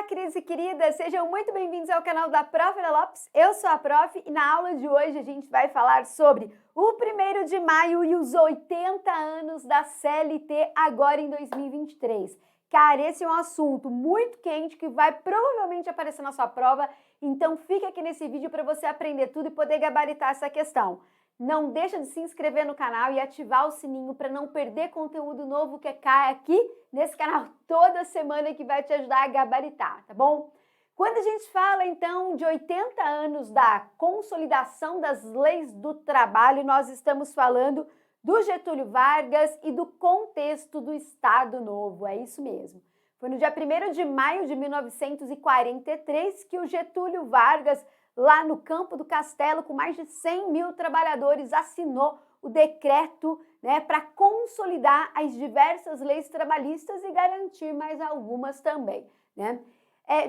queridos e queridas, sejam muito bem-vindos ao canal da Prof. Ana Lopes. Eu sou a Prof e na aula de hoje a gente vai falar sobre o 1º de maio e os 80 anos da CLT agora em 2023. Cara, esse é um assunto muito quente que vai provavelmente aparecer na sua prova, então fica aqui nesse vídeo para você aprender tudo e poder gabaritar essa questão. Não deixa de se inscrever no canal e ativar o sininho para não perder conteúdo novo que cai aqui nesse canal toda semana que vai te ajudar a gabaritar, tá bom? Quando a gente fala, então, de 80 anos da consolidação das leis do trabalho, nós estamos falando do Getúlio Vargas e do contexto do Estado Novo, é isso mesmo. Foi no dia 1º de maio de 1943 que o Getúlio Vargas, lá no Campo do Castelo, com mais de 100 mil trabalhadores, assinou o decreto, para consolidar as diversas leis trabalhistas e garantir mais algumas também,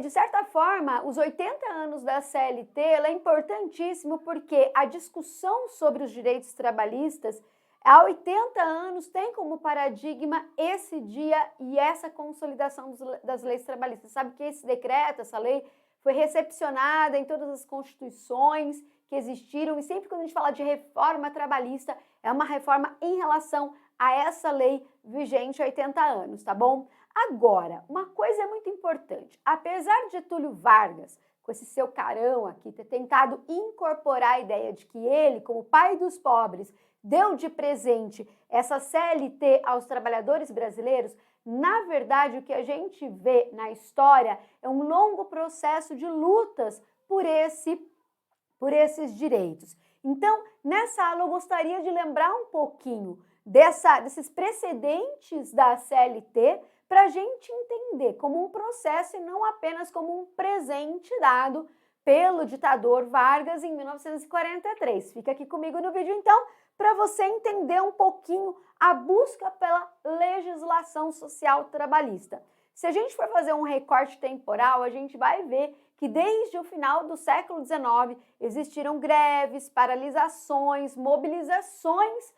de certa forma, os 80 anos da CLT é importantíssimo porque a discussão sobre os direitos trabalhistas há 80 anos tem como paradigma esse dia e essa consolidação das leis trabalhistas. Sabe que esse decreto, essa lei, foi recepcionada em todas as constituições que existiram e sempre quando a gente fala de reforma trabalhista, é uma reforma em relação a essa lei vigente há 80 anos, tá bom? Agora, uma coisa é muito importante, apesar de Getúlio Vargas, com esse seu carão aqui, ter tentado incorporar a ideia de que ele, como pai dos pobres, deu de presente essa CLT aos trabalhadores brasileiros, na verdade, o que a gente vê na história é um longo processo de lutas por esses direitos. Então, nessa aula eu gostaria de lembrar um pouquinho desses precedentes da CLT para a gente entender como um processo e não apenas como um presente dado pelo ditador Vargas em 1943. Fica aqui comigo no vídeo, então, para você entender um pouquinho a busca pela legislação social trabalhista. Se a gente for fazer um recorte temporal, a gente vai ver que desde o final do século XIX existiram greves, paralisações, mobilizações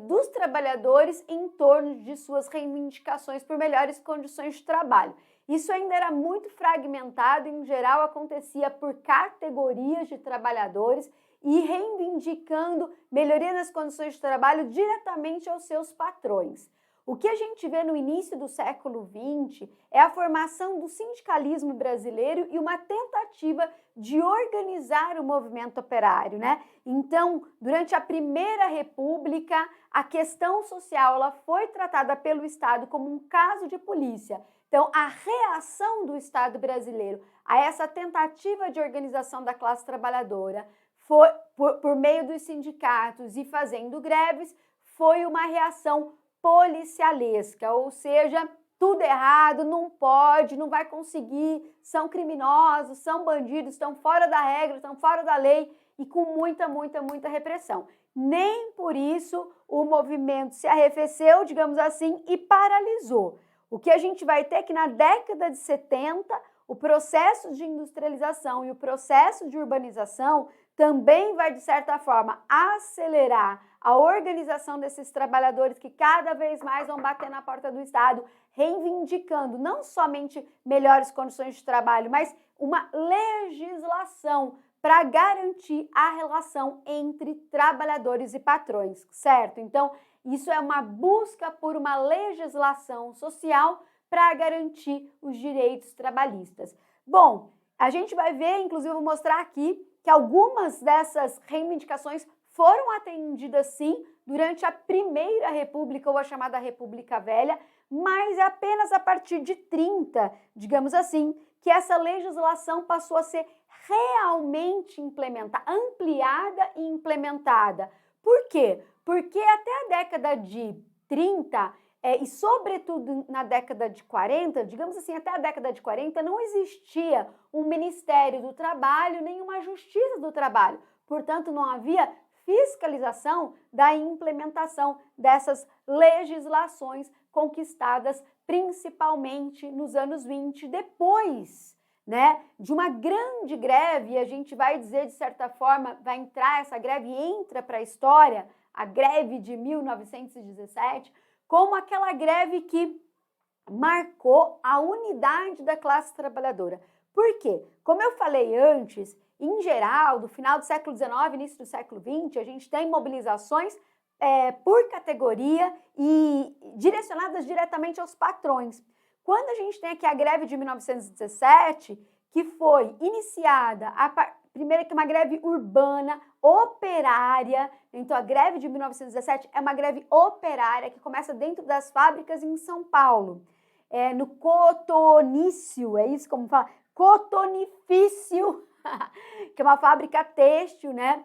dos trabalhadores em torno de suas reivindicações por melhores condições de trabalho. Isso ainda era muito fragmentado e, em geral, acontecia por categorias de trabalhadores e reivindicando melhoria nas condições de trabalho diretamente aos seus patrões. O que a gente vê no início do século XX é a formação do sindicalismo brasileiro e uma tentativa de organizar o movimento operário, Então, durante a Primeira República, a questão social ela foi tratada pelo Estado como um caso de polícia. Então, a reação do Estado brasileiro a essa tentativa de organização da classe trabalhadora foi, por meio dos sindicatos e fazendo greves, foi uma reação policialesca, ou seja, tudo errado, não pode, não vai conseguir, são criminosos, são bandidos, estão fora da regra, estão fora da lei e com muita repressão. Nem por isso o movimento se arrefeceu, digamos assim, e paralisou. O que a gente vai ter é que na década de 70, o processo de industrialização e o processo de urbanização também vai, de certa forma, acelerar a organização desses trabalhadores que cada vez mais vão bater na porta do Estado, reivindicando não somente melhores condições de trabalho, mas uma legislação para garantir a relação entre trabalhadores e patrões, certo? Então, isso é uma busca por uma legislação social para garantir os direitos trabalhistas. Bom, a gente vai ver, inclusive eu vou mostrar aqui, que algumas dessas reivindicações foram atendidas sim durante a Primeira República ou a chamada República Velha, mas é apenas a partir de 30, digamos assim, que essa legislação passou a ser realmente ampliada e implementada. Por quê? Porque até a década de 30 e sobretudo na década de 40, digamos assim, até a década de 40, não existia um Ministério do Trabalho nem uma Justiça do Trabalho. Portanto, não havia fiscalização da implementação dessas legislações conquistadas principalmente nos anos 20, depois de uma grande greve, a gente vai dizer, de certa forma, vai entrar essa greve, entra para a história, a greve de 1917, como aquela greve que marcou a unidade da classe trabalhadora. Por quê? Como eu falei antes, em geral, do final do século XIX, início do século XX, a gente tem mobilizações por categoria e direcionadas diretamente aos patrões. Quando a gente tem aqui a greve de 1917, que foi iniciada, primeiro que é uma greve urbana, operária, então a greve de 1917 é uma greve operária que começa dentro das fábricas em São Paulo, no Cotonício, é isso como fala? Cotonifício, que é uma fábrica têxtil, né?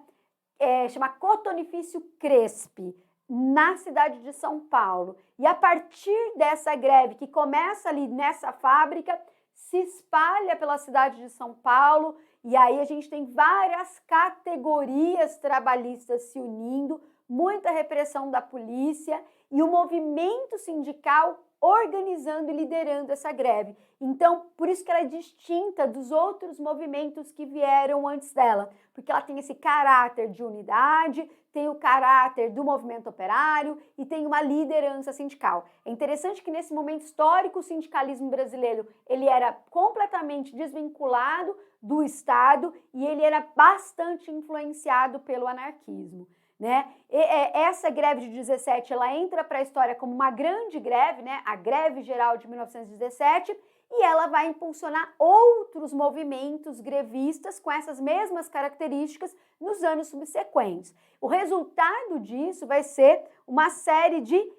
Chama Cotonifício Crespi, na cidade de São Paulo. E a partir dessa greve, que começa ali nessa fábrica, se espalha pela cidade de São Paulo, e aí a gente tem várias categorias trabalhistas se unindo, muita repressão da polícia e o movimento sindical organizando e liderando essa greve. Então, por isso que ela é distinta dos outros movimentos que vieram antes dela, porque ela tem esse caráter de unidade, tem o caráter do movimento operário e tem uma liderança sindical. É interessante que nesse momento histórico o sindicalismo brasileiro ele era completamente desvinculado do Estado e ele era bastante influenciado pelo anarquismo. Né? Essa greve de 17 ela entra para a história como uma grande greve, né? A greve geral de 1917, e ela vai impulsionar outros movimentos grevistas com essas mesmas características nos anos subsequentes. O resultado disso vai ser uma série de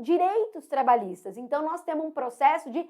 direitos trabalhistas. Então, nós temos um processo de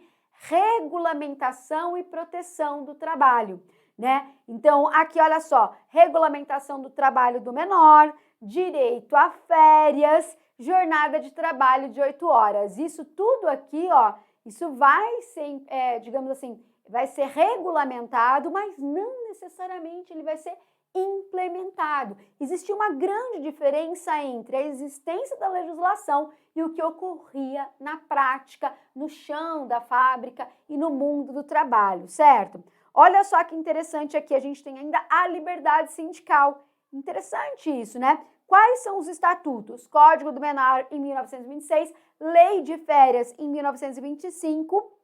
regulamentação e proteção do trabalho. Né? Então, aqui olha só, regulamentação do trabalho do menor, direito a férias, jornada de trabalho de 8 horas. Isso tudo aqui, ó, isso vai ser, digamos assim, vai ser regulamentado, mas não necessariamente ele vai ser implementado. Existe uma grande diferença entre a existência da legislação e o que ocorria na prática, no chão da fábrica e no mundo do trabalho, certo? Olha só que interessante aqui, a gente tem ainda a liberdade sindical. Interessante isso, né? Quais são os estatutos? Código do Menor em 1926, Lei de Férias em 1925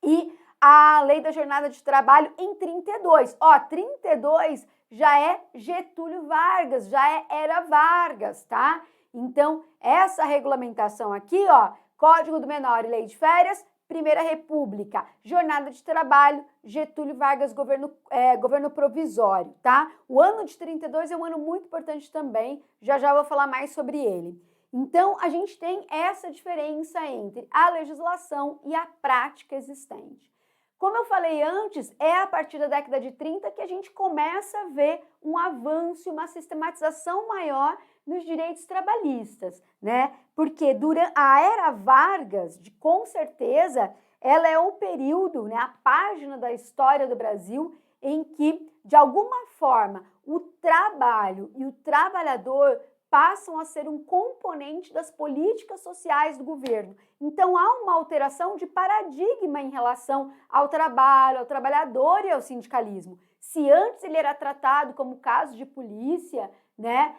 e a Lei da Jornada de Trabalho em 32. Ó, 32 já é Getúlio Vargas, já é Era Vargas, tá? Então, essa regulamentação aqui, ó, Código do Menor e Lei de Férias, Primeira República, Jornada de Trabalho, Getúlio Vargas, governo provisório, tá? O ano de 32 é um ano muito importante também, já já vou falar mais sobre ele. Então, a gente tem essa diferença entre a legislação e a prática existente. Como eu falei antes, é a partir da década de 30 que a gente começa a ver um avanço, uma sistematização maior nos direitos trabalhistas, né? Porque durante a Era Vargas, com certeza, ela é o período, né, a página da história do Brasil em que, de alguma forma, o trabalho e o trabalhador passam a ser um componente das políticas sociais do governo. Então, há uma alteração de paradigma em relação ao trabalho, ao trabalhador e ao sindicalismo. Se antes ele era tratado como caso de polícia, né,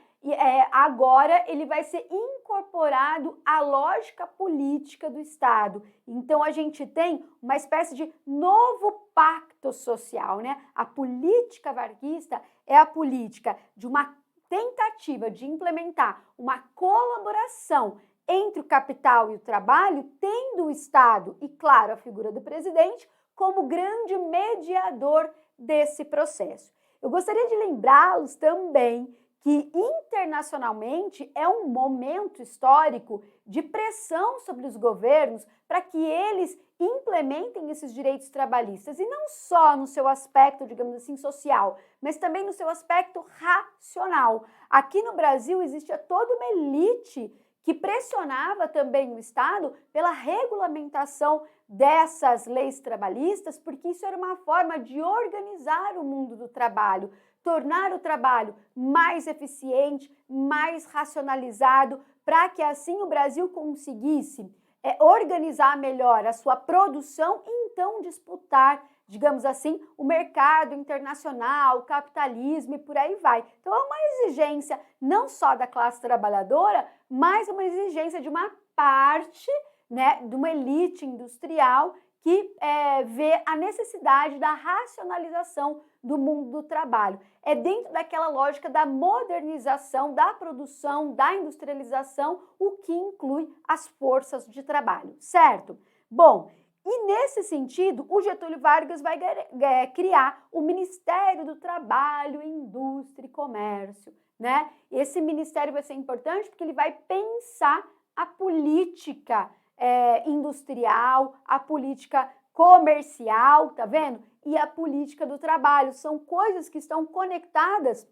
agora ele vai ser incorporado à lógica política do Estado. Então, a gente tem uma espécie de novo pacto social, né? A política varguista é a política de uma tentativa de implementar uma colaboração entre o capital e o trabalho, tendo o Estado e, claro, a figura do presidente como grande mediador desse processo. Eu gostaria de lembrá-los também que internacionalmente é um momento histórico de pressão sobre os governos para que eles implementem esses direitos trabalhistas, e não só no seu aspecto, digamos assim, social, mas também no seu aspecto racional. Aqui no Brasil existia toda uma elite que pressionava também o Estado pela regulamentação dessas leis trabalhistas, porque isso era uma forma de organizar o mundo do trabalho, tornar o trabalho mais eficiente, mais racionalizado, para que assim o Brasil conseguisse organizar melhor a sua produção e então disputar, digamos assim, o mercado internacional, o capitalismo e por aí vai. Então é uma exigência não só da classe trabalhadora, mas uma exigência de uma parte né, de uma elite industrial que vê a necessidade da racionalização do mundo do trabalho. É dentro daquela lógica da modernização, da produção, da industrialização, o que inclui as forças de trabalho, certo? Bom, e nesse sentido, o Getúlio Vargas vai criar o Ministério do Trabalho, Indústria e Comércio, né? Esse ministério vai ser importante porque ele vai pensar a política industrial, a política comercial, tá vendo? E a política do trabalho. São coisas que estão conectadas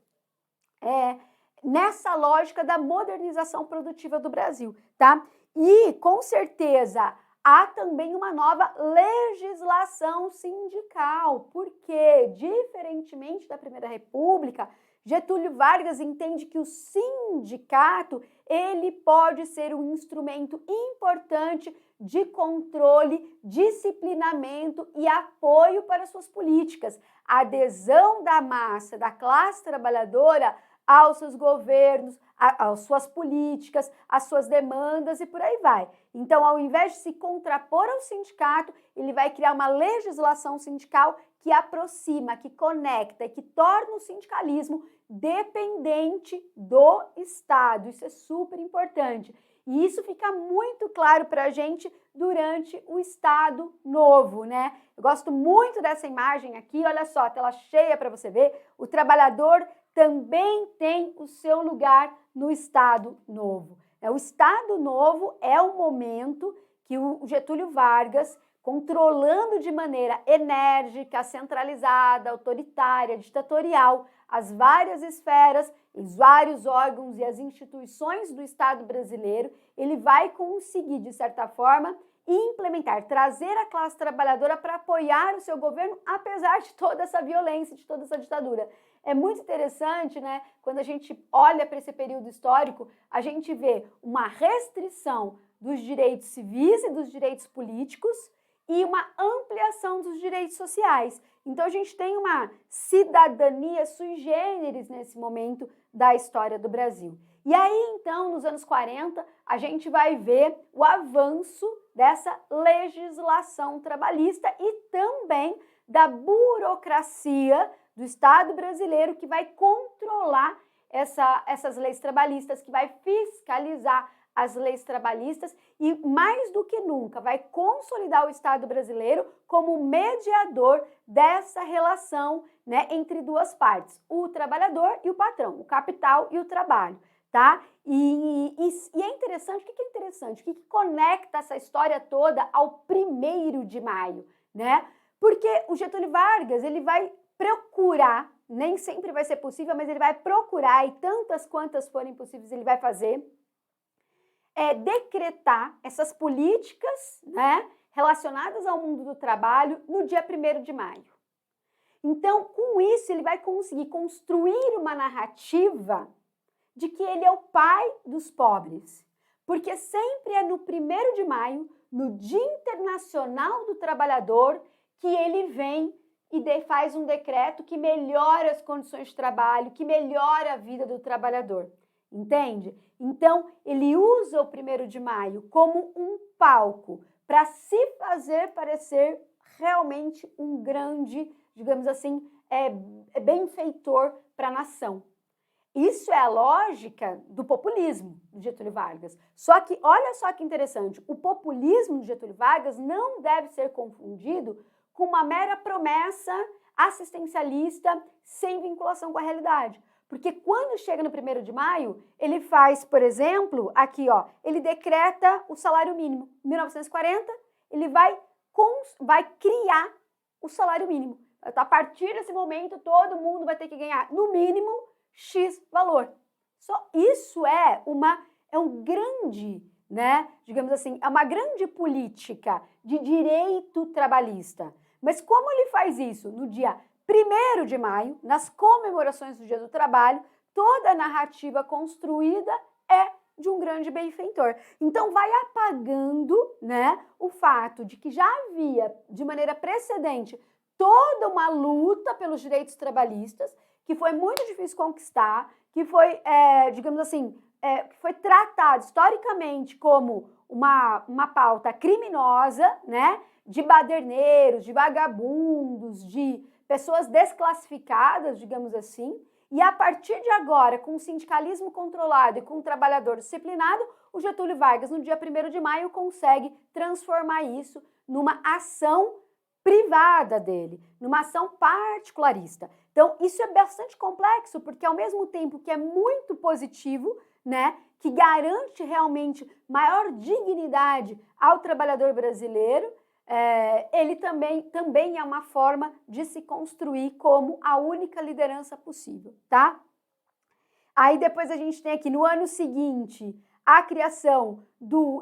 nessa lógica da modernização produtiva do Brasil, tá? E, com certeza, há também uma nova legislação sindical, porque, diferentemente da Primeira República, Getúlio Vargas entende que o sindicato ele pode ser um instrumento importante de controle, disciplinamento e apoio para suas políticas. A adesão da massa, da classe trabalhadora aos seus governos, às suas políticas, às suas demandas e por aí vai. Então, ao invés de se contrapor ao sindicato, ele vai criar uma legislação sindical que aproxima, que conecta e que torna o sindicalismo dependente do Estado. Isso é super importante. E isso fica muito claro para a gente durante o Estado Novo, né? Eu gosto muito dessa imagem aqui, olha só, tela cheia para você ver. O trabalhador também tem o seu lugar no Estado Novo. O Estado Novo é o momento que o Getúlio Vargas, controlando de maneira enérgica, centralizada, autoritária, ditatorial, as várias esferas, os vários órgãos e as instituições do Estado brasileiro, ele vai conseguir, de certa forma, implementar, trazer a classe trabalhadora para apoiar o seu governo, apesar de toda essa violência, de toda essa ditadura. É muito interessante, né? Quando a gente olha para esse período histórico, a gente vê uma restrição dos direitos civis e dos direitos políticos e uma ampliação dos direitos sociais. Então, a gente tem uma cidadania sui generis nesse momento da história do Brasil. E aí, então, nos anos 40, a gente vai ver o avanço dessa legislação trabalhista e também da burocracia do Estado brasileiro que vai controlar essas leis trabalhistas, que vai fiscalizar as leis trabalhistas e, mais do que nunca, vai consolidar o Estado brasileiro como mediador dessa relação, né, entre duas partes, o trabalhador e o patrão, o capital e o trabalho, tá? E é interessante, o que é interessante? O que conecta essa história toda ao 1º de maio, né? Porque o Getúlio Vargas, ele vai procurar, nem sempre vai ser possível, mas ele vai procurar, e tantas quantas forem possíveis ele vai fazer, decretar essas políticas, né, relacionadas ao mundo do trabalho no dia 1º de maio. Então, com isso, ele vai conseguir construir uma narrativa de que ele é o pai dos pobres, porque sempre é no 1º de maio, no Dia Internacional do Trabalhador, que ele vem e faz um decreto que melhora as condições de trabalho, que melhora a vida do trabalhador. Entende? Então, ele usa o 1º de maio como um palco para se fazer parecer realmente um grande, digamos assim, benfeitor para a nação. Isso é a lógica do populismo de Getúlio Vargas. Só que, olha só que interessante, o populismo de Getúlio Vargas não deve ser confundido com uma mera promessa assistencialista sem vinculação com a realidade. Porque quando chega no 1º de maio, ele faz, por exemplo, aqui, ó, ele decreta o salário mínimo. Em 1940, ele vai criar o salário mínimo. A partir desse momento, todo mundo vai ter que ganhar, no mínimo, X valor. Só isso é um grande, né, digamos assim, é uma grande política de direito trabalhista. Mas como ele faz isso? No dia 1º de maio, nas comemorações do Dia do Trabalho, toda a narrativa construída é de um grande benfeitor. Então, vai apagando, né, o fato de que já havia, de maneira precedente, toda uma luta pelos direitos trabalhistas, que foi muito difícil conquistar, que foi, digamos assim, que foi tratado historicamente como uma pauta criminosa, né, de baderneiros, de vagabundos, de pessoas desclassificadas, digamos assim, e a partir de agora, com o sindicalismo controlado e com o trabalhador disciplinado, o Getúlio Vargas, no dia 1º de maio, consegue transformar isso numa ação privada dele, numa ação particularista. Então, isso é bastante complexo, porque ao mesmo tempo que é muito positivo, né, que garante realmente maior dignidade ao trabalhador brasileiro, ele também é uma forma de se construir como a única liderança possível, tá? Aí depois a gente tem aqui, no ano seguinte, a criação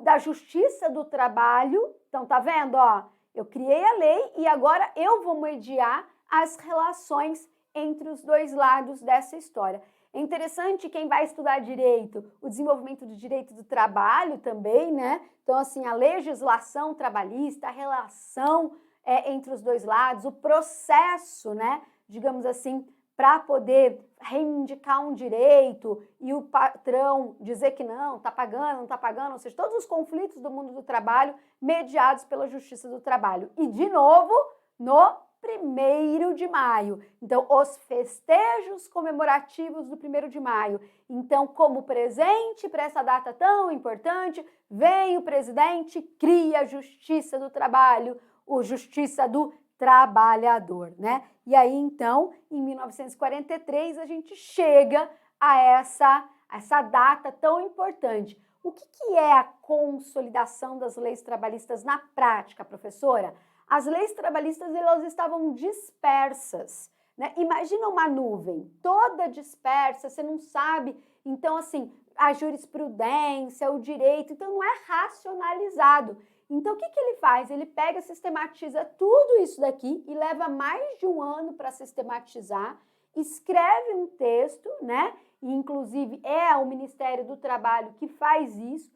da Justiça do Trabalho. Então, tá vendo, ó? Eu criei a lei e agora eu vou mediar as relações entre os dois lados dessa história. É interessante quem vai estudar direito, o desenvolvimento do direito do trabalho também, né? Então, assim, a legislação trabalhista, a relação entre os dois lados, o processo, né? Digamos assim, para poder reivindicar um direito e o patrão dizer que não está pagando, não está pagando, ou seja, todos os conflitos do mundo do trabalho mediados pela Justiça do Trabalho. E, de novo, no 1º de maio. Então, os festejos comemorativos do 1º de maio. Então, como presente para essa data tão importante, vem o presidente, cria a Justiça do Trabalho, a Justiça do Trabalhador, né? E aí, então, em 1943, a gente chega a essa data tão importante. O que é a consolidação das leis trabalhistas na prática, professora? As leis trabalhistas, elas estavam dispersas, né? Imagina uma nuvem toda dispersa, você não sabe, então, assim, a jurisprudência, o direito, então não é racionalizado. Então, o que ele faz? Ele pega, sistematiza tudo isso daqui e leva mais de um ano para sistematizar, escreve um texto, né? E, inclusive, é o Ministério do Trabalho que faz isso,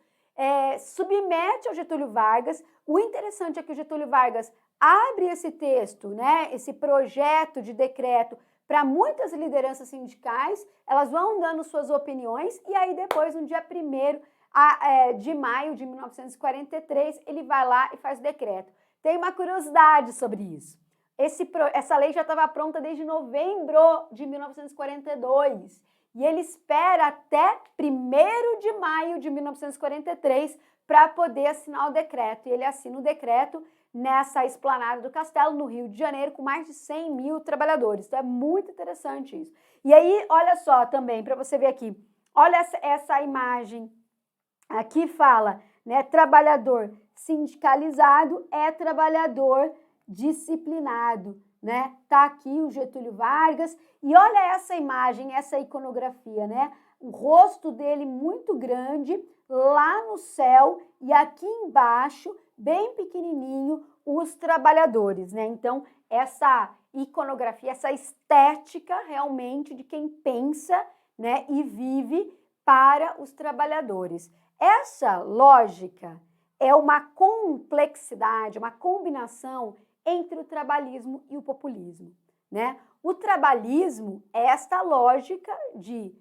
submete ao Getúlio Vargas. O interessante é que o Getúlio Vargas abre esse texto, né? Esse projeto de decreto para muitas lideranças sindicais, elas vão dando suas opiniões e aí depois, no dia 1º de maio de 1943, ele vai lá e faz o decreto. Tem uma curiosidade sobre isso. Essa lei já estava pronta desde novembro de 1942 e ele espera até 1º de maio de 1943 para poder assinar o decreto. E ele assina o decreto nessa esplanada do Castelo, no Rio de Janeiro, com mais de 100 mil trabalhadores. Então, é muito interessante isso. E aí, olha só também, para você ver aqui, olha essa imagem. Aqui fala, né, trabalhador sindicalizado é trabalhador disciplinado, né? Tá aqui o Getúlio Vargas e olha essa imagem, essa iconografia, né? O rosto dele muito grande lá no céu e aqui embaixo, bem pequenininho, os trabalhadores, né? Então, essa iconografia, essa estética realmente de quem pensa, né, e vive para os trabalhadores. Essa lógica é uma complexidade, uma combinação entre o trabalhismo e o populismo, né? O trabalhismo é esta lógica de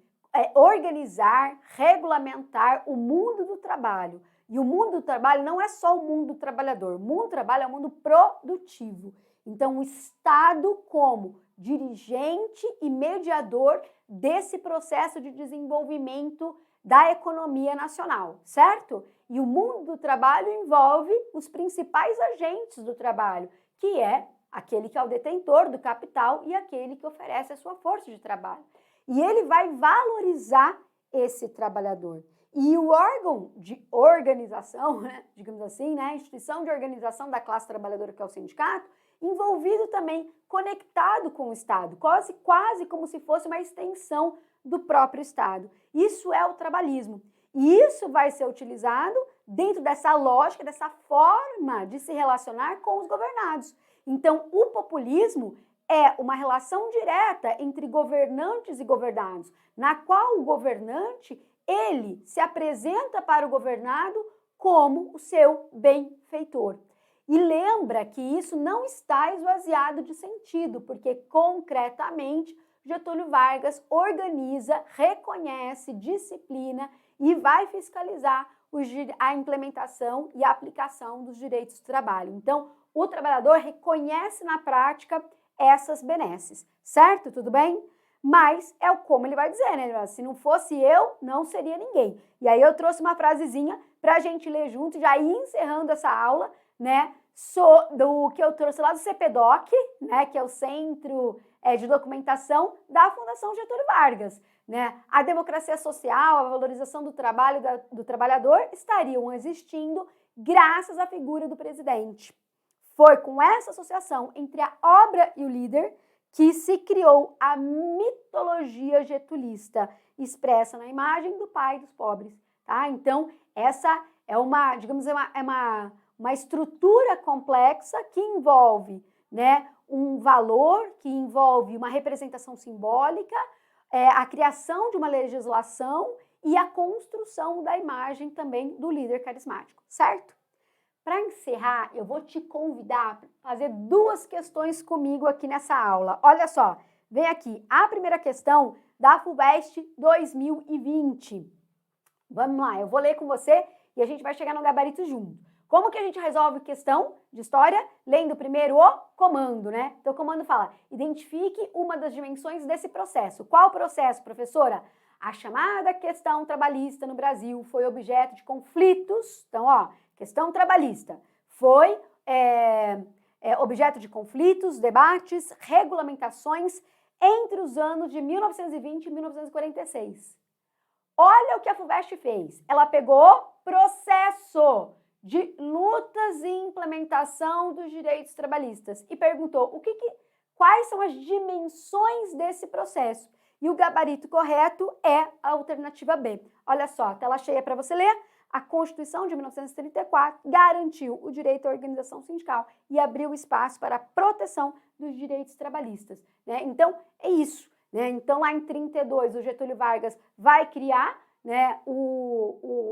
organizar, regulamentar o mundo do trabalho. E o mundo do trabalho não é só o mundo do trabalhador, o mundo do trabalho é o mundo produtivo. Então, o Estado como dirigente e mediador desse processo de desenvolvimento da economia nacional, certo? E o mundo do trabalho envolve os principais agentes do trabalho, que é aquele que é o detentor do capital e aquele que oferece a sua força de trabalho. E ele vai valorizar esse trabalhador. E o órgão de organização, né, digamos assim, né, a instituição de organização da classe trabalhadora, que é o sindicato, envolvido também, conectado com o Estado, quase como se fosse uma extensão do próprio Estado. Isso é o trabalhismo. E isso vai ser utilizado dentro dessa lógica, dessa forma de se relacionar com os governados. Então, o populismo é uma relação direta entre governantes e governados, na qual o governante, ele se apresenta para o governado como o seu benfeitor. E lembra que isso não está esvaziado de sentido, porque concretamente Getúlio Vargas organiza, reconhece, disciplina e vai fiscalizar a implementação e a aplicação dos direitos do trabalho. Então, o trabalhador reconhece na prática essas benesses, certo? Tudo bem? Mas é como ele vai dizer, né? Se não fosse eu, não seria ninguém. E aí eu trouxe uma frasezinha para a gente ler junto, já ir encerrando essa aula, né? Do que eu trouxe lá do CPDOC, né? Que é o Centro de Documentação da Fundação Getúlio Vargas. Né? A democracia social, a valorização do trabalho do trabalhador estariam existindo graças à figura do presidente. Foi com essa associação entre a obra e o líder que se criou a mitologia getulista, expressa na imagem do pai dos pobres. Tá? Então, essa é uma, digamos, uma estrutura complexa que envolve, né, um valor, que envolve uma representação simbólica, a criação de uma legislação e a construção da imagem também do líder carismático, certo? Para encerrar, eu vou te convidar a fazer 2 questões comigo aqui nessa aula. Olha só, vem aqui, a primeira questão da FUVEST 2020. Vamos lá, eu vou ler com você e a gente vai chegar no gabarito junto. Como que a gente resolve questão de história? Lendo primeiro o comando, né? Então, o comando fala, identifique uma das dimensões desse processo. Qual processo, professora? A chamada questão trabalhista no Brasil foi objeto de conflitos. Então, ó, questão trabalhista foi objeto de conflitos, debates, regulamentações entre os anos de 1920 e 1946. Olha o que a FUVEST fez. Ela pegou processo de lutas e implementação dos direitos trabalhistas e perguntou quais são as dimensões desse processo. E o gabarito correto é a alternativa B. Olha só, tela cheia para você ler. A Constituição de 1934 garantiu o direito à organização sindical e abriu espaço para a proteção dos direitos trabalhistas. Né? Então, é isso. Né? Então, lá em 32, o Getúlio Vargas vai criar, né,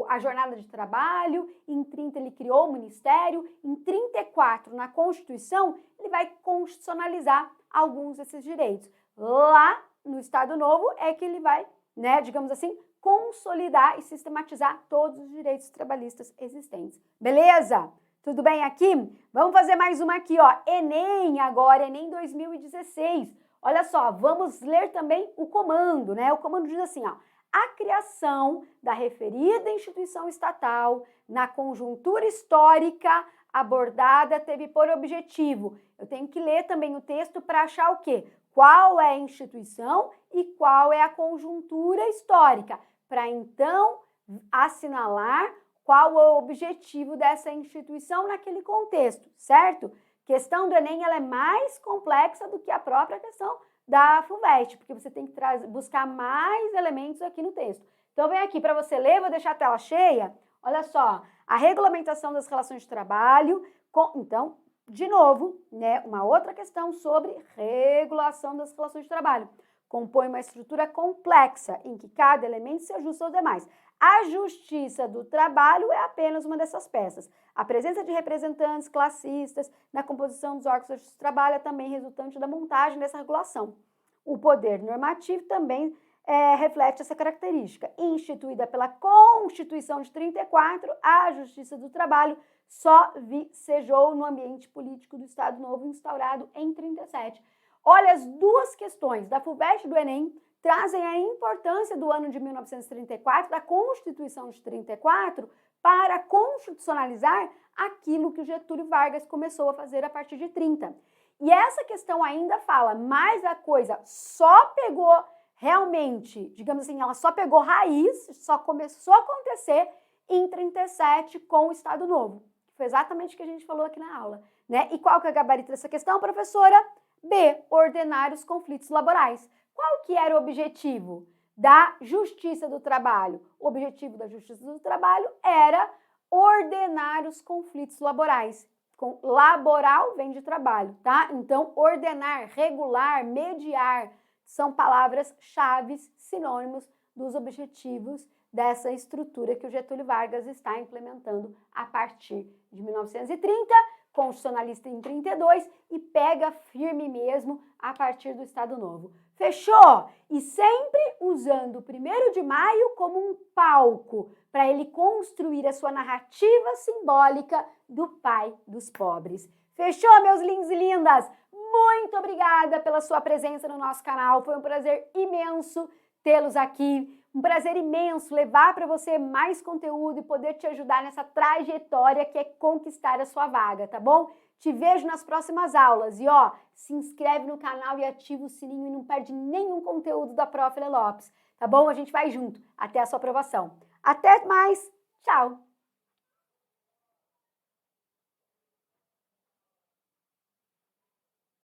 a jornada de trabalho, em 30 ele criou o ministério, em 34, na Constituição, ele vai constitucionalizar alguns desses direitos. Lá no Estado Novo é que ele vai, né, digamos assim, consolidar e sistematizar todos os direitos trabalhistas existentes. Beleza? Tudo bem aqui? Vamos fazer mais uma aqui, ó. Enem agora, Enem 2016. Olha só, vamos ler também o comando, né? O comando diz assim, ó. A criação da referida instituição estatal na conjuntura histórica abordada teve por objetivo. Eu tenho que ler também o texto para achar o quê? Qual é a instituição e qual é a conjuntura histórica, para então assinalar qual é o objetivo dessa instituição naquele contexto, certo? Questão do Enem ela é mais complexa do que a própria questão da FUVEST, porque você tem que buscar mais elementos aqui no texto. Então, vem aqui para você ler, vou deixar a tela cheia. Olha só, a regulamentação das relações de trabalho. Então, de novo, né, uma outra questão sobre regulação das relações de trabalho. Compõe uma estrutura complexa em que cada elemento se ajusta aos demais. A justiça do trabalho é apenas uma dessas peças. A presença de representantes classistas na composição dos órgãos de justiça do trabalho é também resultante da montagem dessa regulação. O poder normativo também reflete essa característica. Instituída pela Constituição de 34, a Justiça do Trabalho só vicejou no ambiente político do Estado Novo instaurado em 37. Olha, as 2 questões da FUVEST e do Enem trazem a importância do ano de 1934, da Constituição de 34, para constitucionalizar aquilo que o Getúlio Vargas começou a fazer a partir de 30. E essa questão ainda fala, mas a coisa só pegou realmente, digamos assim, ela só pegou raiz, só começou a acontecer em 37 com o Estado Novo. Foi exatamente o que a gente falou aqui na aula. Né? E qual que é o gabarito dessa questão, professora? B, ordenar os conflitos laborais. Qual que era o objetivo da Justiça do Trabalho? O objetivo da Justiça do Trabalho era ordenar os conflitos laborais. Laboral vem de trabalho, tá? Então, ordenar, regular, mediar são palavras-chave, sinônimos dos objetivos dessa estrutura que o Getúlio Vargas está implementando a partir de 1930, constitucionalista em 32 e pega firme mesmo a partir do Estado Novo. Fechou? E sempre usando o 1º de maio como um palco para ele construir a sua narrativa simbólica do pai dos pobres. Fechou, meus lindos e lindas? Muito obrigada pela sua presença no nosso canal. Foi um prazer imenso tê-los aqui. Um prazer imenso levar para você mais conteúdo e poder te ajudar nessa trajetória que é conquistar a sua vaga, tá bom? Te vejo nas próximas aulas e ó, se inscreve no canal e ativa o sininho e não perde nenhum conteúdo da Prof. Lopes, tá bom? A gente vai junto até a sua aprovação. Até mais, tchau!